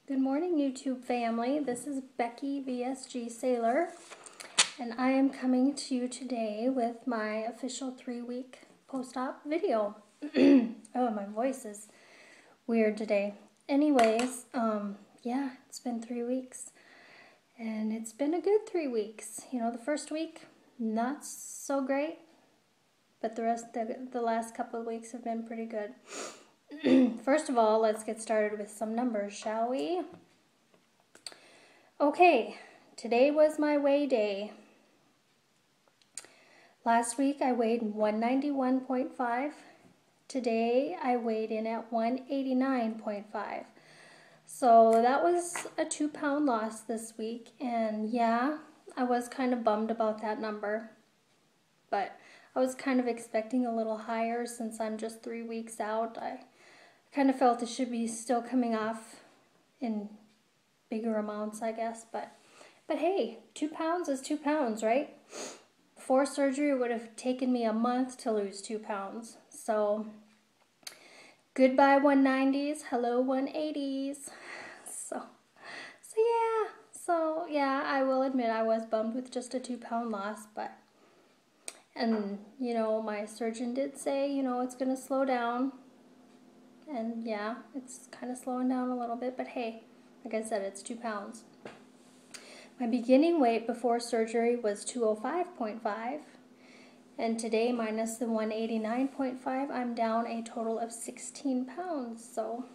Good morning, YouTube family. This is Becky VSG Sailor, and I am coming to you today with my official 3-week post-op video. Oh, my voice is weird today. Anyways, yeah, it's been 3 weeks, and it's been a good 3 weeks. You know, the first week, not so great, but the last couple of weeks have been pretty good. First of all, let's get started with some numbers, shall we? Okay, today was my weigh day. Last week I weighed 191.5. Today I weighed in at 189.5. So that was a 2-pound loss this week, and yeah, I was kind of bummed about that number, but I was kind of expecting a little higher since I'm just 3 weeks out. I kind of felt it should be still coming off in bigger amounts, I guess, but hey, 2 pounds is 2 pounds, right? Before surgery, it would have taken me a month to lose 2 pounds. So goodbye 190s, hello 180s. So yeah, I will admit I was bummed with just a 2-pound loss, and you know, my surgeon did say, you know, it's going to slow down. And yeah, it's kind of slowing down a little bit, but hey, like I said, it's 2 pounds. My beginning weight before surgery was 205.5, and today, minus the 189.5, I'm down a total of 16 pounds. So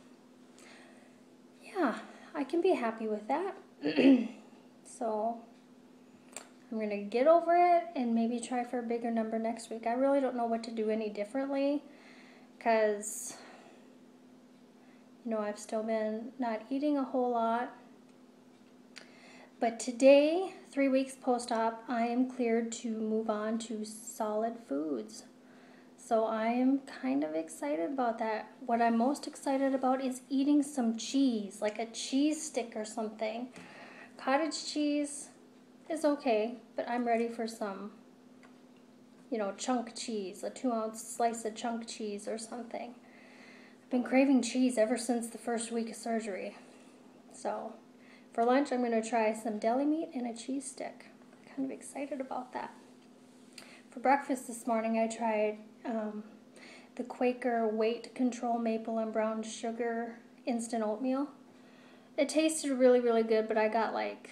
yeah, I can be happy with that. So I'm going to get over it and maybe try for a bigger number next week. I really don't know what to do any differently because, you know, I've still been not eating a whole lot. But today, 3 weeks post-op, I am cleared to move on to solid foods. So I am kind of excited about that. What I'm most excited about is eating some cheese, like a cheese stick or something. Cottage cheese is okay, but I'm ready for some, you know, chunk cheese, a 2-ounce slice of chunk cheese or something. Been craving cheese ever since the first week of surgery. So for lunch, I'm going to try some deli meat and a cheese stick. I'm kind of excited about that. For breakfast this morning, I tried the Quaker Weight Control Maple and Brown Sugar Instant Oatmeal. It tasted really, really good, but I got like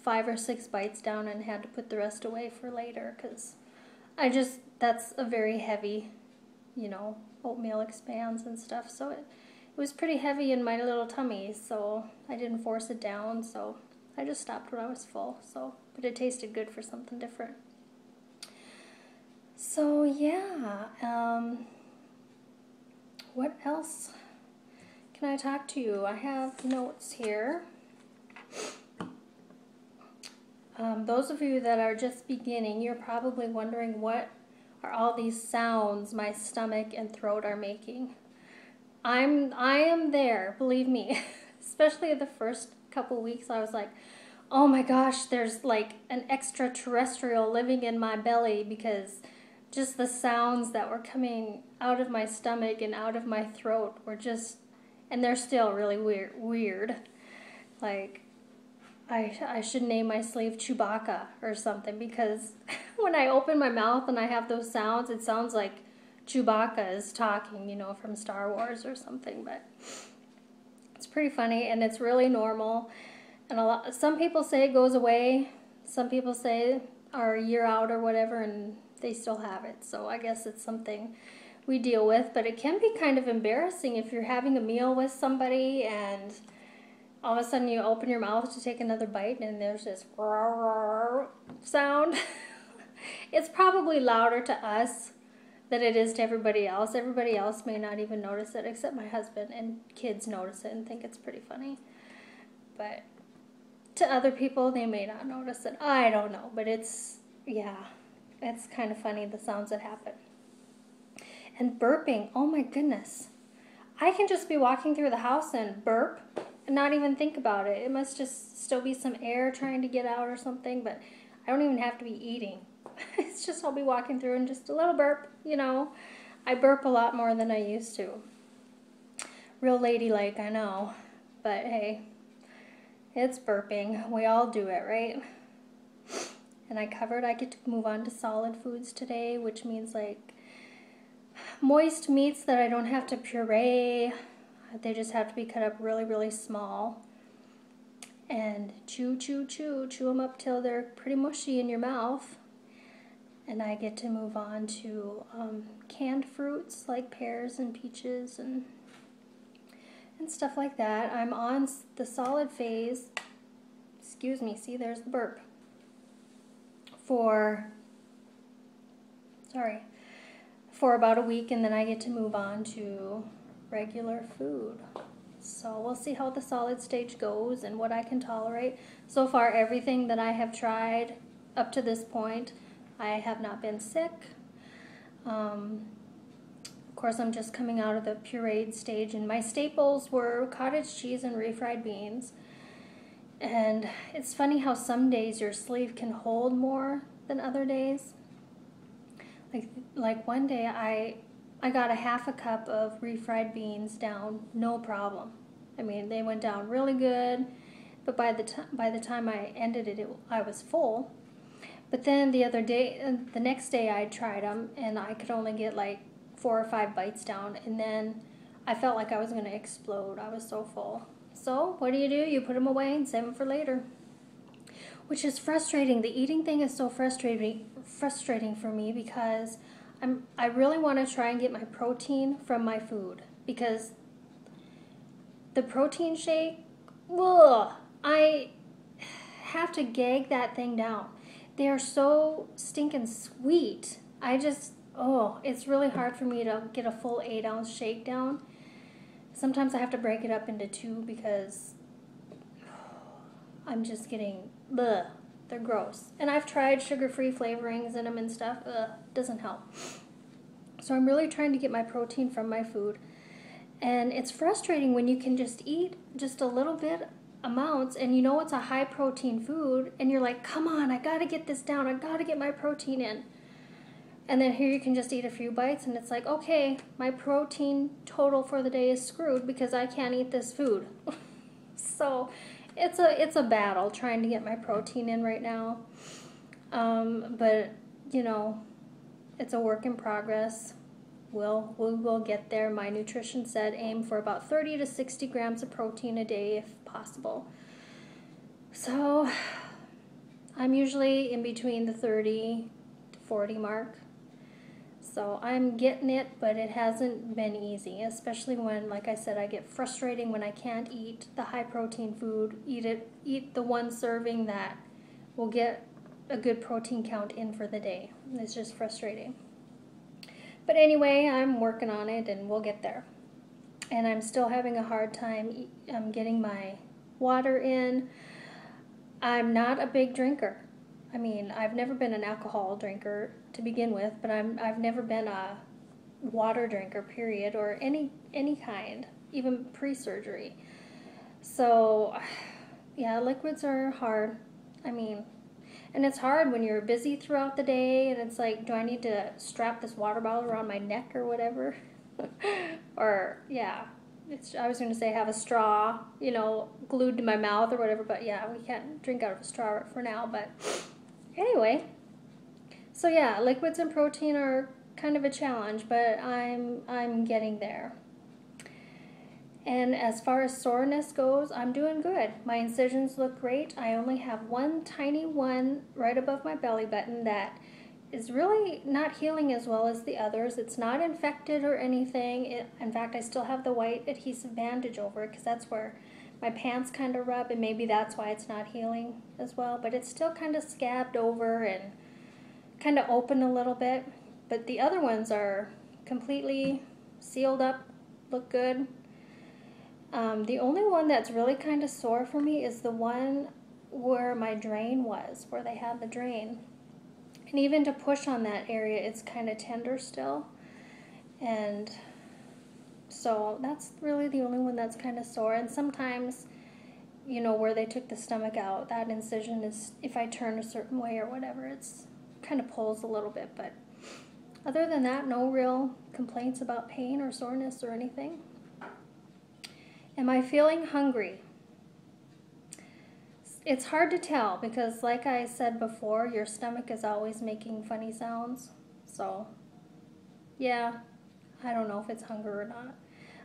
5 or 6 bites down and had to put the rest away for later because that's a very heavy, you know, oatmeal expands and stuff, so it was pretty heavy in my little tummy, so I didn't force it down, so I just stopped when I was full. So, but it tasted good for something different. So yeah, what else can I talk to you? I have notes here. Those of you that are just beginning, you're probably wondering what are all these sounds my stomach and throat are making. I am there, believe me. Especially the first couple weeks, I was like, oh my gosh, there's like an extraterrestrial living in my belly, because just the sounds that were coming out of my stomach and out of my throat were just, and they're still really weird. Like, I should name my sleeve Chewbacca or something, because when I open my mouth and I have those sounds, it sounds like Chewbacca is talking, you know, from Star Wars or something. But it's pretty funny, and it's really normal. And some people say it goes away. Some people say are a year out or whatever, and they still have it. So I guess it's something we deal with. But it can be kind of embarrassing if you're having a meal with somebody and all of a sudden you open your mouth to take another bite and there's this sound. It's probably louder to us than it is to everybody else. Everybody else may not even notice it, except my husband, and kids notice it and think it's pretty funny. But to other people, they may not notice it. I don't know, but it's kind of funny, the sounds that happen. And burping, oh my goodness. I can just be walking through the house and burp and not even think about it. It must just still be some air trying to get out or something, but I don't even have to be eating. It's just I'll be walking through and just a little burp, you know. I burp a lot more than I used to. Real ladylike, I know. but hey, it's burping. We all do it, right? And I get to move on to solid foods today, which means like moist meats that I don't have to puree. They just have to be cut up really, really small. And chew them up till they're pretty mushy in your mouth. And I get to move on to canned fruits like pears and peaches and stuff like that. I'm on the solid phase, excuse me, see there's the burp, for about a week, and then I get to move on to regular food. So we'll see how the solid stage goes and what I can tolerate. So far, everything that I have tried up to this point, I have not been sick. Of course, I'm just coming out of the pureed stage, and my staples were cottage cheese and refried beans. And it's funny how some days your sleeve can hold more than other days. Like one day I got a half a cup of refried beans down, no problem. I mean, they went down really good, but by the time I ended it, I was full. But then the next day I tried them, and I could only get like 4 or 5 bites down, and then I felt like I was going to explode. I was so full. So what do? You put them away and save them for later, which is frustrating. The eating thing is so frustrating for me because I really want to try and get my protein from my food, because the protein shake, ugh, I have to gag that thing down. They are so stinking sweet. It's really hard for me to get a full 8-ounce shake down. Sometimes I have to break it up into 2 because I'm just getting, ugh, they're gross. And I've tried sugar-free flavorings in them and stuff. Doesn't help. So I'm really trying to get my protein from my food. And it's frustrating when you can just eat just a little bit amounts, and you know it's a high protein food, and you're like, come on, I gotta get this down. I gotta get my protein in. And then here you can just eat a few bites, and it's like, okay, my protein total for the day is screwed because I can't eat this food. So it's a battle trying to get my protein in right now. But you know, it's a work in progress. We will get there. My nutrition said aim for about 30 to 60 grams of protein a day if possible. So I'm usually in between the 30 to 40 mark. So I'm getting it, but it hasn't been easy, especially when, like I said, I get frustrating when I can't eat the high protein food, eat the one serving that will get a good protein count in for the day. It's just frustrating. But anyway, I'm working on it, and we'll get there. And I'm still having a hard time getting my water in. I'm not a big drinker. I mean, I've never been an alcohol drinker to begin with, but I've never been a water drinker, period, or any kind, even pre-surgery. So, yeah, liquids are hard. I mean, and it's hard when you're busy throughout the day, and it's like, do I need to strap this water bottle around my neck or whatever? Or, yeah, I was going to say have a straw, you know, glued to my mouth or whatever, but yeah, we can't drink out of a straw for now. But anyway, so yeah, liquids and protein are kind of a challenge, but I'm getting there. And as far as soreness goes, I'm doing good. My incisions look great. I only have one tiny one right above my belly button that is really not healing as well as the others. It's not infected or anything. In fact, I still have the white adhesive bandage over it because that's where my pants kind of rub, and maybe that's why it's not healing as well. But it's still kind of scabbed over and kind of open a little bit. But the other ones are completely sealed up, look good. The only one that's really kind of sore for me is the one where my drain was, where they had the drain. And even to push on that area, it's kind of tender still. And so that's really the only one that's kind of sore. And sometimes, you know, where they took the stomach out, that incision is, if I turn a certain way or whatever, it's kind of pulls a little bit. But other than that, no real complaints about pain or soreness or anything. Am I feeling hungry? It's hard to tell because, like I said before, your stomach is always making funny sounds. So, yeah, I don't know if it's hunger or not.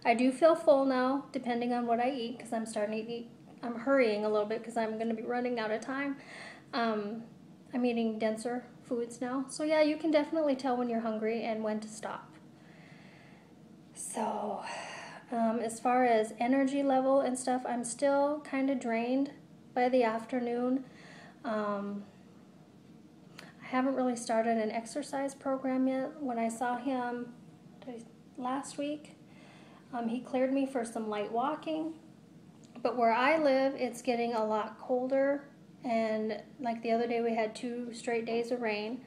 I do feel full now, depending on what I eat, because I'm starting to eat. I'm hurrying a little bit because I'm going to be running out of time. I'm eating denser foods now. So, yeah, you can definitely tell when you're hungry and when to stop. So, as far as energy level and stuff, I'm still kind of drained by the afternoon. I haven't really started an exercise program yet. When I saw him last week, he cleared me for some light walking. But where I live, it's getting a lot colder. And like the other day, we had 2 straight days of rain.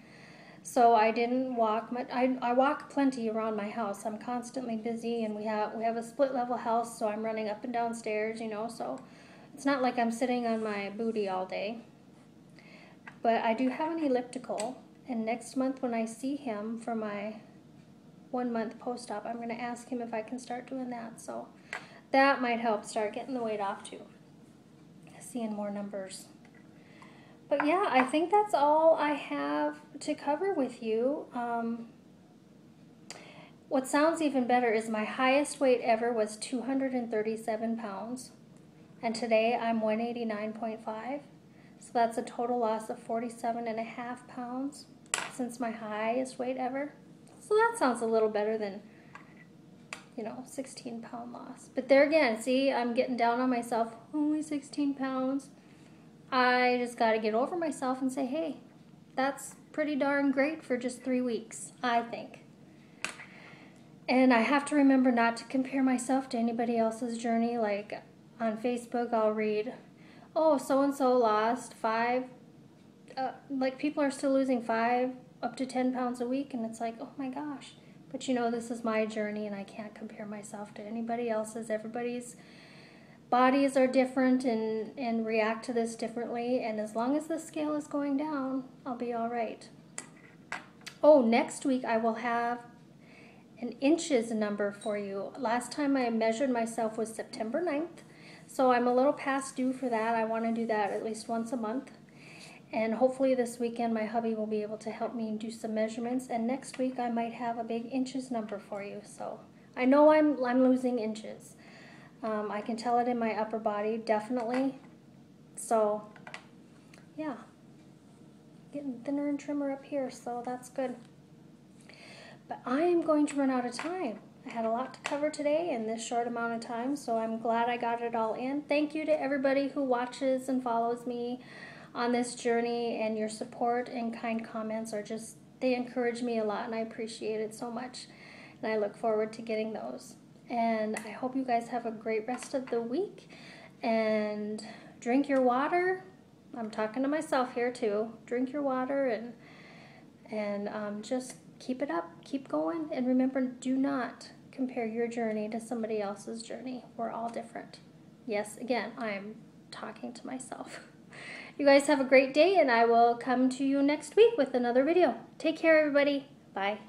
So I didn't walk much. I walk plenty around my house. I'm constantly busy, and we have a split level house, so I'm running up and down stairs, you know, so it's not like I'm sitting on my booty all day. But I do have an elliptical, and next month when I see him for my 1-month post-op, I'm going to ask him if I can start doing that. So that might help start getting the weight off too, seeing more numbers. But yeah, I think that's all I have to cover with you. What sounds even better is my highest weight ever was 237 pounds. And today I'm 189.5. So that's a total loss of 47.5 pounds since my highest weight ever. So that sounds a little better than, 16-pound loss. But there again, see, I'm getting down on myself. Only 16 pounds. I just got to get over myself and say, hey, that's pretty darn great for just 3 weeks, I think. And I have to remember not to compare myself to anybody else's journey. Like on Facebook, I'll read, oh, so-and-so lost 5, like people are still losing 5 up to 10 pounds a week. And it's like, oh my gosh. But this is my journey and I can't compare myself to anybody else's. Everybody's bodies are different and react to this differently, and as long as the scale is going down, I'll be all right. Oh, next week I will have an inches number for you. Last time I measured myself was September 9th, so I'm a little past due for that. I want to do that at least once a month, and hopefully this weekend my hubby will be able to help me do some measurements, and next week I might have a big inches number for you. So I know I'm losing inches. I can tell it in my upper body, definitely. So, yeah. Getting thinner and trimmer up here, so that's good. But I am going to run out of time. I had a lot to cover today in this short amount of time, so I'm glad I got it all in. Thank you to everybody who watches and follows me on this journey, and your support and kind comments are just, they encourage me a lot, and I appreciate it so much. And I look forward to getting those. And I hope you guys have a great rest of the week, and drink your water. I'm talking to myself here too. Drink your water and just keep it up, keep going, and remember, do not compare your journey to somebody else's journey. We're all different. Yes, again, I'm talking to myself. You guys have a great day, and I will come to you next week with another video. Take care, everybody. Bye.